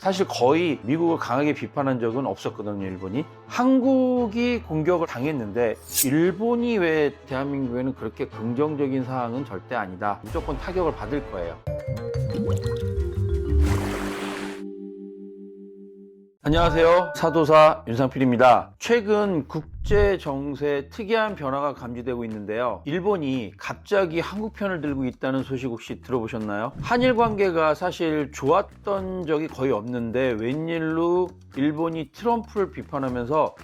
사실 거의 미국을 강하게 비판한 적은 없었거든요, 일본이. 한국이 공격을 당했는데 일본이 왜 대한민국에는 그렇게 긍정적인 사항은 절대 아니다. 무조건 타격을 받을 거예요. 안녕하세요, 사도사 윤상필입니다. 최근 국제 정세에 특이한 변화가 감지되고 있는데요, 일본이 갑자기 한국 편을 들고 있다는 소식 혹시 들어보셨나요? 한일 관계가 사실 좋았던 적이 거의 없는데 웬일로 일본이 트럼프를 비판하면서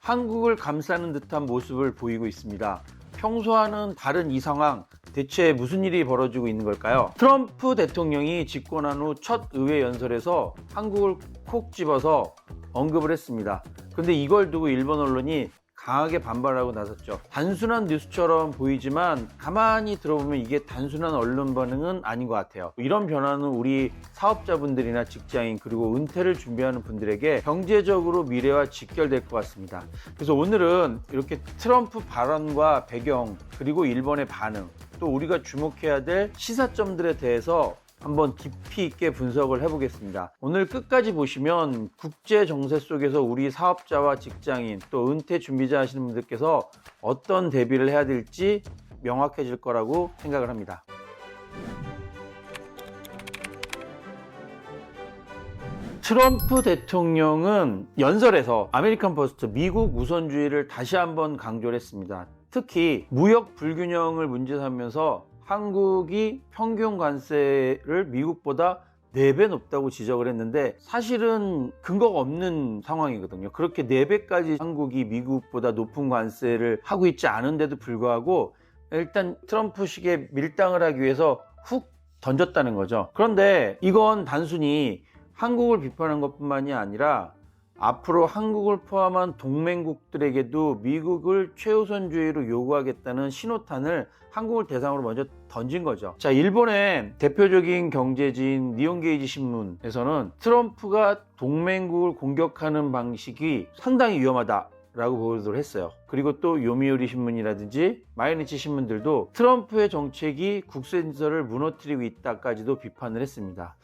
한국을 감싸는 듯한 모습을 보이고 있습니다. 평소와는 다른 이 상황, 대체 무슨 일이 벌어지고 있는 걸까요? 트럼프 대통령이 집권한 후 첫 의회 연설에서 한국을 콕 집어서 언급을 했습니다. 근데 이걸 두고 일본 언론이 강하게 반발하고 나섰죠. 단순한 뉴스처럼 보이지만 가만히 들어보면 이게 단순한 언론 반응은 아닌 것 같아요. 이런 변화는 우리 사업자분들이나 직장인 그리고 은퇴를 준비하는 분들에게 경제적으로 미래와 직결될 것 같습니다. 그래서 오늘은 이렇게 트럼프 발언과 배경 그리고 일본의 반응, 또 우리가 주목해야 될 시사점들에 대해서 한번 깊이 있게 분석을 해보겠습니다. 오늘 끝까지 보시면 국제 정세 속에서 우리 사업자와 직장인 또 은퇴 준비자 하시는 분들께서 어떤 대비를 해야 될지 명확해질 거라고 생각을 합니다. 트럼프 대통령은 연설에서 아메리칸 퍼스트 미국 우선주의를 다시 한번 강조를 했습니다. 특히 무역 불균형을 문제 삼면서 한국이 평균 관세를 미국보다 4배 높다고 지적을 했는데 사실은 근거가 없는 상황이거든요. 그렇게 4배까지 한국이 미국보다 높은 관세를 하고 있지 않은데도 불구하고 일단 트럼프식의 밀당을 하기 위해서 훅 던졌다는 거죠. 그런데 이건 단순히 한국을 비판한 것뿐만이 아니라 앞으로 한국을 포함한 동맹국들에게도 미국을 최우선주의로 요구하겠다는 신호탄을 한국을 대상으로 먼저 던진 거죠. 자, 일본의 대표적인 경제지인 니혼게이지 신문에서는 트럼프가 동맹국을 공격하는 방식이 상당히 위험하다 라고 보도를 했어요. 그리고 또 요미우리 신문이라든지 마이니치 신문들도 트럼프의 정책이 국제질서를 무너뜨리고 있다까지도 비판을 했습니다.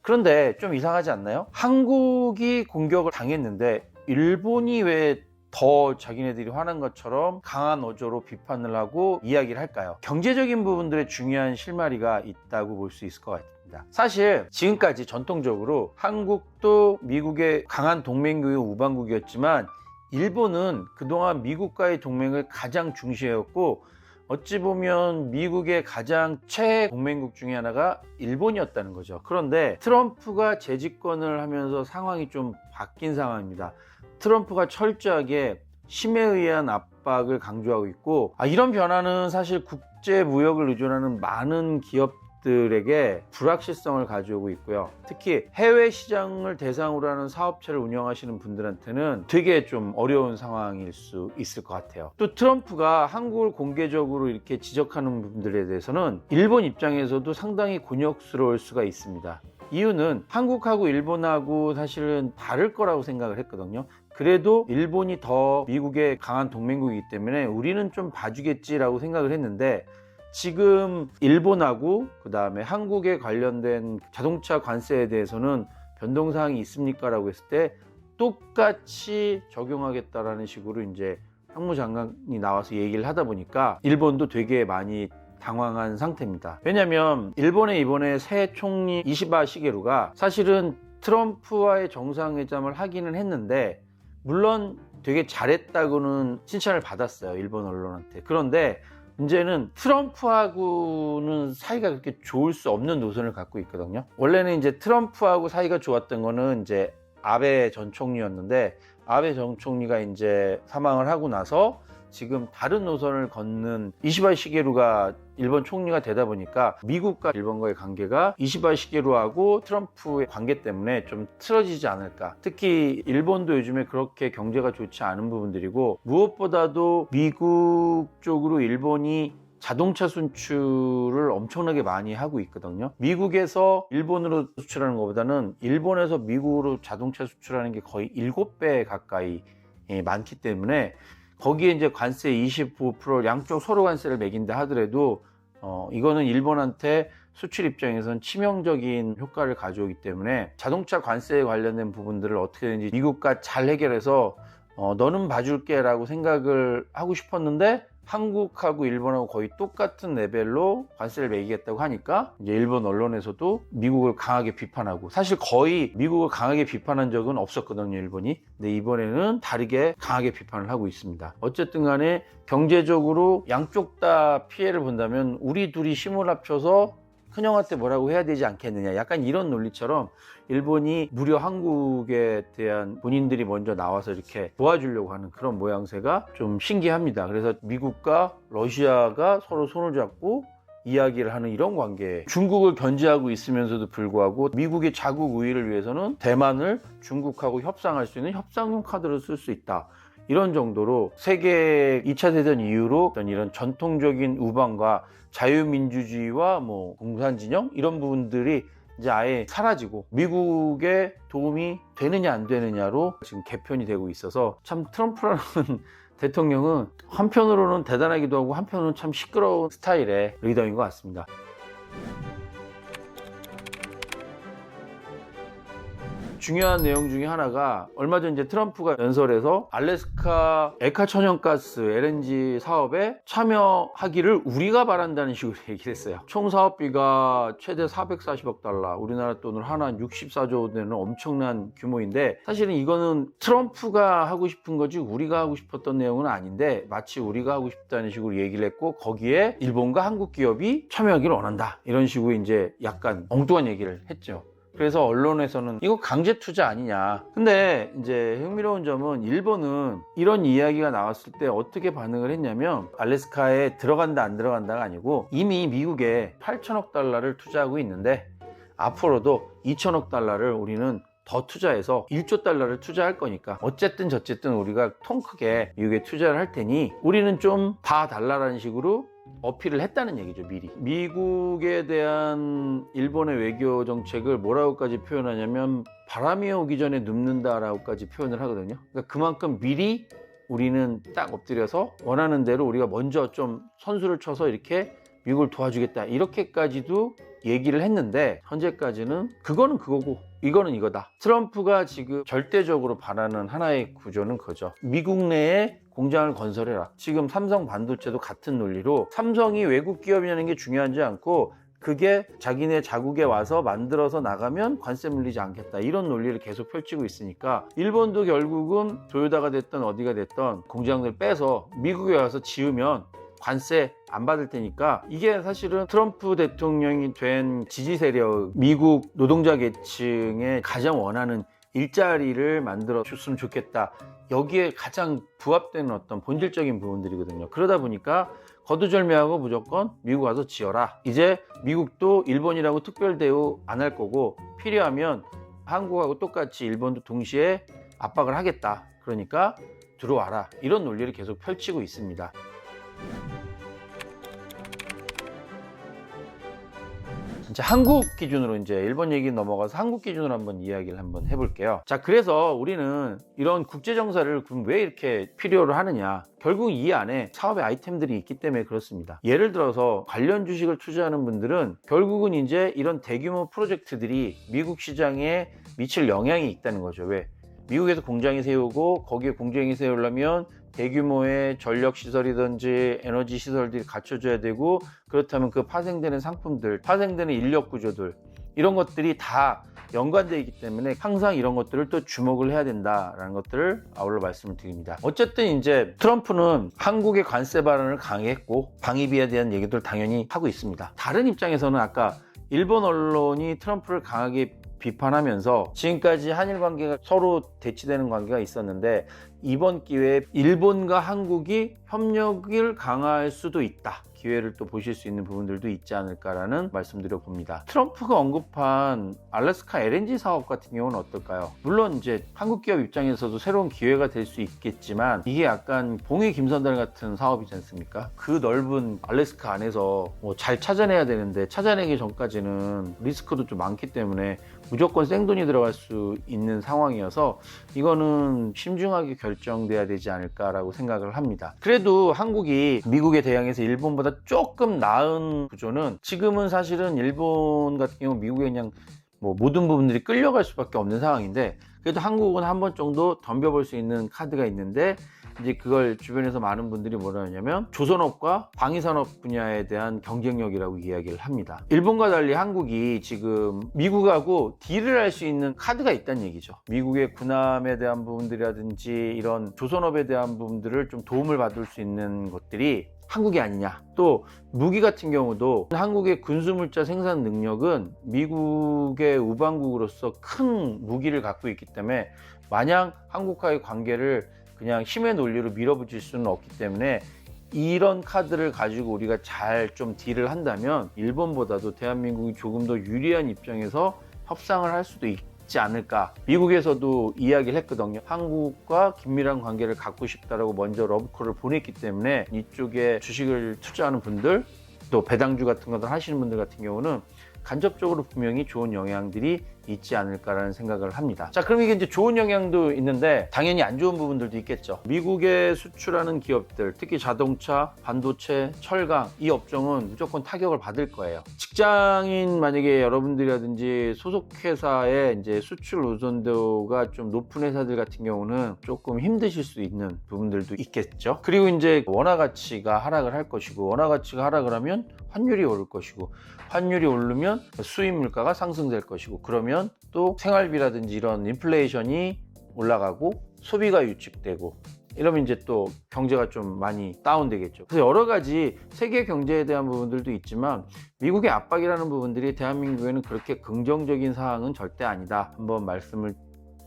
그런데 좀 이상하지 않나요? 한국이 공격을 당했는데 일본이 왜 더 자기네들이 화난 것처럼 강한 어조로 비판을 하고 이야기를 할까요? 경제적인 부분들에 중요한 실마리가 있다고 볼 수 있을 것 같습니다. 사실 지금까지 전통적으로 한국도 미국의 강한 동맹국의 우방국이었지만 일본은 그동안 미국과의 동맹을 가장 중시해왔고 어찌 보면 미국의 가장 최애 동맹국 중에 하나가 일본이었다는 거죠. 그런데 트럼프가 재집권을 하면서 상황이 좀 바뀐 상황입니다. 트럼프가 철저하게 힘에 의한 압박을 강조하고 있고 이런 변화는 사실 국제 무역을 의존하는 많은 기업들에게 불확실성을 가져오고 있고요. 특히 해외 시장을 대상으로 하는 사업체를 운영하시는 분들한테는 되게 좀 어려운 상황일 수 있을 것 같아요. 또 트럼프가 한국을 공개적으로 이렇게 지적하는 분들에 대해서는 일본 입장에서도 상당히 곤욕스러울 수가 있습니다. 이유는 한국하고 일본하고 사실은 다를 거라고 생각을 했거든요. 그래도 일본이 더 미국의 강한 동맹국이기 때문에 우리는 좀 봐주겠지라고 생각을 했는데 지금 일본하고 그 다음에 한국에 관련된 자동차 관세에 대해서는 변동사항이 있습니까? 라고 했을 때 똑같이 적용하겠다라는 식으로 이제 상무장관이 나와서 얘기를 하다 보니까 일본도 되게 많이 당황한 상태입니다. 왜냐면 일본의 이번에 새 총리 이시바 시게루가 사실은 트럼프와의 정상회담을 하기는 했는데 물론 되게 잘했다고는 칭찬을 받았어요, 일본 언론한테. 그런데 문제는 트럼프하고는 사이가 그렇게 좋을 수 없는 노선을 갖고 있거든요. 원래는 이제 트럼프하고 사이가 좋았던 거는 이제 아베 전 총리였는데 아베 전 총리가 이제 사망을 하고 나서 지금 다른 노선을 걷는 이시바 시게루가 일본 총리가 되다 보니까 미국과 일본과의 관계가 이시바 시게루하고 트럼프의 관계 때문에 좀 틀어지지 않을까. 특히 일본도 요즘에 그렇게 경제가 좋지 않은 부분들이고 무엇보다도 미국 쪽으로 일본이 자동차 수출을 엄청나게 많이 하고 있거든요. 미국에서 일본으로 수출하는 것보다는 일본에서 미국으로 자동차 수출하는 게 거의 7배 가까이 많기 때문에 거기에 이제 관세 25% 양쪽 서로 관세를 매긴다 하더라도 이거는 일본한테 수출 입장에선 치명적인 효과를 가져오기 때문에 자동차 관세에 관련된 부분들을 어떻게든지 미국과 잘 해결해서 너는 봐줄게 라고 생각을 하고 싶었는데 한국하고 일본하고 거의 똑같은 레벨로 관세를 매기겠다고 하니까 이제 일본 언론에서도 미국을 강하게 비판하고, 사실 거의 미국을 강하게 비판한 적은 없었거든요, 일본이. 근데 이번에는 다르게 강하게 비판을 하고 있습니다. 어쨌든 간에 경제적으로 양쪽 다 피해를 본다면 우리 둘이 힘을 합쳐서 큰형한테 뭐라고 해야 되지 않겠느냐, 약간 이런 논리처럼 일본이 무려 한국에 대한 본인들이 먼저 나와서 이렇게 도와주려고 하는 그런 모양새가 좀 신기합니다. 그래서 미국과 러시아가 서로 손을 잡고 이야기를 하는 이런 관계, 중국을 견제하고 있으면서도 불구하고 미국의 자국 우위를 위해서는 대만을 중국하고 협상할 수 있는 협상용 카드로 쓸 수 있다, 이런 정도로 세계 2차 대전 이후로 어떤 이런 전통적인 우방과 자유민주주의와 뭐 공산진영 이런 부분들이 이제 아예 사라지고 미국의 도움이 되느냐 안 되느냐로 지금 개편이 되고 있어서, 참 트럼프라는 대통령은 한편으로는 대단하기도 하고 한편으로는 참 시끄러운 스타일의 리더인 것 같습니다. 중요한 내용 중에 하나가, 얼마 전 이제 트럼프가 연설에서 알래스카 액화 천연가스 LNG 사업에 참여하기를 우리가 바란다는 식으로 얘기를 했어요. 총 사업비가 최대 440억 달러, 우리나라 돈으로 하나 64조 되는 엄청난 규모인데, 사실은 이거는 트럼프가 하고 싶은 거지 우리가 하고 싶었던 내용은 아닌데, 마치 우리가 하고 싶다는 식으로 얘기를 했고, 거기에 일본과 한국 기업이 참여하기를 원한다, 이런 식으로 이제 약간 엉뚱한 얘기를 했죠. 그래서 언론에서는 이거 강제 투자 아니냐. 근데 이제 흥미로운 점은 일본은 이런 이야기가 나왔을 때 어떻게 반응을 했냐면, 알래스카에 들어간다 안 들어간다가 아니고 이미 미국에 8천억 달러를 투자하고 있는데 앞으로도 2천억 달러를 우리는 더 투자해서 1조 달러를 투자할 거니까 어쨌든 저쨌든 우리가 통 크게 미국에 투자를 할 테니 우리는 좀 봐달라는 식으로 어필을 했다는 얘기죠, 미리. 미국에 대한 일본의 외교 정책을 뭐라고까지 표현하냐면 바람이 오기 전에 눕는다라고까지 표현을 하거든요. 그러니까 그만큼 미리 우리는 딱 엎드려서 원하는 대로 우리가 먼저 좀 선수를 쳐서 이렇게 미국을 도와주겠다, 이렇게까지도 얘기를 했는데, 현재까지는 그거는 그거고 이거는 이거다. 트럼프가 지금 절대적으로 바라는 하나의 구조는 그거죠. 미국 내에 공장을 건설해라. 지금 삼성 반도체도 같은 논리로 삼성이 외국 기업이라는 게 중요하지 않고 그게 자기네 자국에 와서 만들어서 나가면 관세 물리지 않겠다, 이런 논리를 계속 펼치고 있으니까 일본도 결국은 토요타가 됐던 어디가 됐던 공장들 빼서 미국에 와서 지으면 관세 안 받을 테니까, 이게 사실은 트럼프 대통령이 된 지지 세력, 미국 노동자 계층의 가장 원하는 일자리를 만들어 줬으면 좋겠다, 여기에 가장 부합되는 어떤 본질적인 부분들이거든요. 그러다 보니까 거두절미하고 무조건 미국 와서 지어라. 이제 미국도 일본이라고 특별 대우 안 할 거고, 필요하면 한국하고 똑같이 일본도 동시에 압박을 하겠다, 그러니까 들어와라, 이런 논리를 계속 펼치고 있습니다. 이제 한국 기준으로, 이제 일본 얘기 넘어가서 한국 기준으로 한번 이야기를 한번 해볼게요. 자, 그래서 우리는 이런 국제정사를 그럼 왜 이렇게 필요로 하느냐, 결국 이 안에 사업의 아이템들이 있기 때문에 그렇습니다. 예를 들어서 관련 주식을 투자하는 분들은 결국은 이제 이런 대규모 프로젝트들이 미국 시장에 미칠 영향이 있다는 거죠. 왜? 미국에서 공장이 세우고 거기에 공장이 세우려면 대규모의 전력 시설이든지 에너지 시설들이 갖춰져야 되고, 그렇다면 그 파생되는 상품들, 파생되는 인력 구조들, 이런 것들이 다 연관되어 있기 때문에 항상 이런 것들을 또 주목을 해야 된다라는 것들을 아울러 말씀을 드립니다. 어쨌든 이제 트럼프는 한국의 관세 발언을 강하게 했고 방위비에 대한 얘기들 당연히 하고 있습니다. 다른 입장에서는 아까 일본 언론이 트럼프를 강하게 비판하면서 지금까지 한일 관계가 서로 대치되는 관계가 있었는데, 이번 기회에 일본과 한국이 협력을 강화할 수도 있다, 기회를 또 보실 수 있는 부분들도 있지 않을까라는 말씀드려 봅니다. 트럼프가 언급한 알래스카 LNG 사업 같은 경우는 어떨까요? 물론 이제 한국 기업 입장에서도 새로운 기회가 될 수 있겠지만, 이게 약간 봉이 김선달 같은 사업이지 않습니까? 그 넓은 알래스카 안에서 뭐 잘 찾아내야 되는데 찾아내기 전까지는 리스크도 좀 많기 때문에 무조건 생돈이 들어갈 수 있는 상황이어서 이거는 신중하게 결정돼야 되지 않을까라고 생각을 합니다. 그래도 한국이 미국에 대항해서 일본보다 조금 나은 구조는, 지금은 사실은 일본 같은 경우 미국에 그냥 뭐 모든 부분들이 끌려갈 수밖에 없는 상황인데, 그래도 한국은 한 번 정도 덤벼볼 수 있는 카드가 있는데, 이제 그걸 주변에서 많은 분들이 뭐라 하냐면 조선업과 방위산업 분야에 대한 경쟁력이라고 이야기를 합니다. 일본과 달리 한국이 지금 미국하고 딜을 할 수 있는 카드가 있다는 얘기죠. 미국의 군함에 대한 부분들이라든지 이런 조선업에 대한 부분들을 좀 도움을 받을 수 있는 것들이 한국이 아니냐. 또 무기 같은 경우도 한국의 군수물자 생산 능력은 미국의 우방국으로서 큰 무기를 갖고 있기 때문에 마냥 한국과의 관계를 그냥 힘의 논리로 밀어붙일 수는 없기 때문에, 이런 카드를 가지고 우리가 잘 좀 딜을 한다면 일본보다도 대한민국이 조금 더 유리한 입장에서 협상을 할 수도 있지 않을까. 미국에서도 이야기를 했거든요. 한국과 긴밀한 관계를 갖고 싶다라고 먼저 러브콜을 보냈기 때문에 이쪽에 주식을 투자하는 분들, 또 배당주 같은 것들 하시는 분들 같은 경우는 간접적으로 분명히 좋은 영향들이 있지 않을까라는 생각을 합니다. 자, 그럼 이게 이제 좋은 영향도 있는데 당연히 안 좋은 부분들도 있겠죠. 미국에 수출하는 기업들, 특히 자동차, 반도체, 철강, 이 업종은 무조건 타격을 받을 거예요. 직장인 만약에 여러분들이라든지 소속 회사의 이제 수출 의존도가 좀 높은 회사들 같은 경우는 조금 힘드실 수 있는 부분들도 있겠죠. 그리고 이제 원화 가치가 하락을 할 것이고, 원화 가치가 하락을 하면 환율이 오를 것이고, 환율이 오르면 수입 물가가 상승될 것이고, 그러면 또 생활비라든지 이런 인플레이션이 올라가고 소비가 유축되고, 이러면 이제 또 경제가 좀 많이 다운되겠죠. 그래서 여러 가지 세계 경제에 대한 부분들도 있지만 미국의 압박이라는 부분들이 대한민국에는 그렇게 긍정적인 사항은 절대 아니다. 한번 말씀을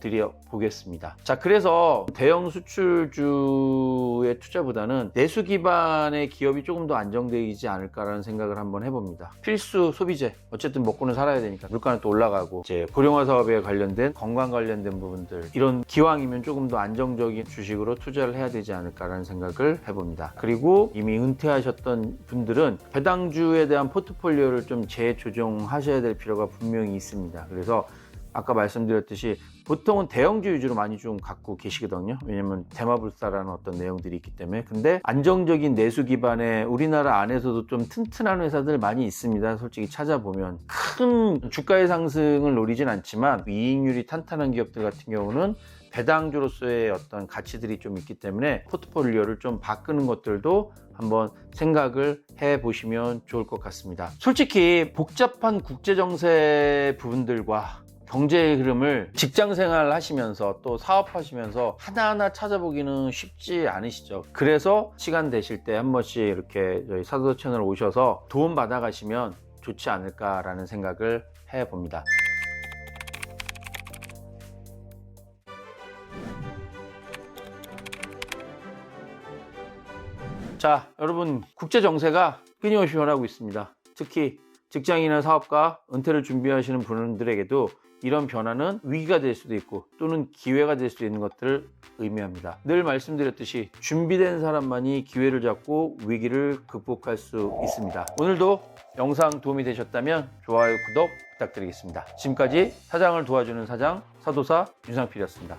드려보겠습니다. 자, 그래서 대형 수출주의 투자보다는 내수 기반의 기업이 조금 더 안정되지 않을까라는 생각을 한번 해봅니다. 필수 소비재, 어쨌든 먹고는 살아야 되니까 물가는 또 올라가고, 이제 고령화 사업에 관련된 건강 관련된 부분들, 이런 기왕이면 조금 더 안정적인 주식으로 투자를 해야 되지 않을까라는 생각을 해봅니다. 그리고 이미 은퇴하셨던 분들은 배당주에 대한 포트폴리오를 좀 재조정하셔야 될 필요가 분명히 있습니다. 그래서 아까 말씀드렸듯이 보통은 대형주 위주로 많이 좀 갖고 계시거든요. 왜냐면 대마불사라는 어떤 내용들이 있기 때문에. 근데 안정적인 내수 기반의 우리나라 안에서도 좀 튼튼한 회사들 많이 있습니다. 솔직히 찾아보면 큰 주가의 상승을 노리진 않지만 이익률이 탄탄한 기업들 같은 경우는 배당주로서의 어떤 가치들이 좀 있기 때문에 포트폴리오를 좀 바꾸는 것들도 한번 생각을 해보시면 좋을 것 같습니다. 솔직히 복잡한 국제정세 부분들과 경제의 흐름을 직장생활 하시면서 또 사업하시면서 하나하나 찾아보기는 쉽지 않으시죠. 그래서 시간 되실 때 한 번씩 이렇게 저희 사도 채널 오셔서 도움 받아 가시면 좋지 않을까라는 생각을 해봅니다. 자, 여러분, 국제 정세가 끊임없이 변하고 있습니다. 특히 직장인이나 사업가, 은퇴를 준비하시는 분들에게도 이런 변화는 위기가 될 수도 있고 또는 기회가 될 수도 있는 것들을 의미합니다. 늘 말씀드렸듯이 준비된 사람만이 기회를 잡고 위기를 극복할 수 있습니다. 오늘도 영상 도움이 되셨다면 좋아요, 구독 부탁드리겠습니다. 지금까지 사장을 도와주는 사장, 사도사 윤상필이었습니다.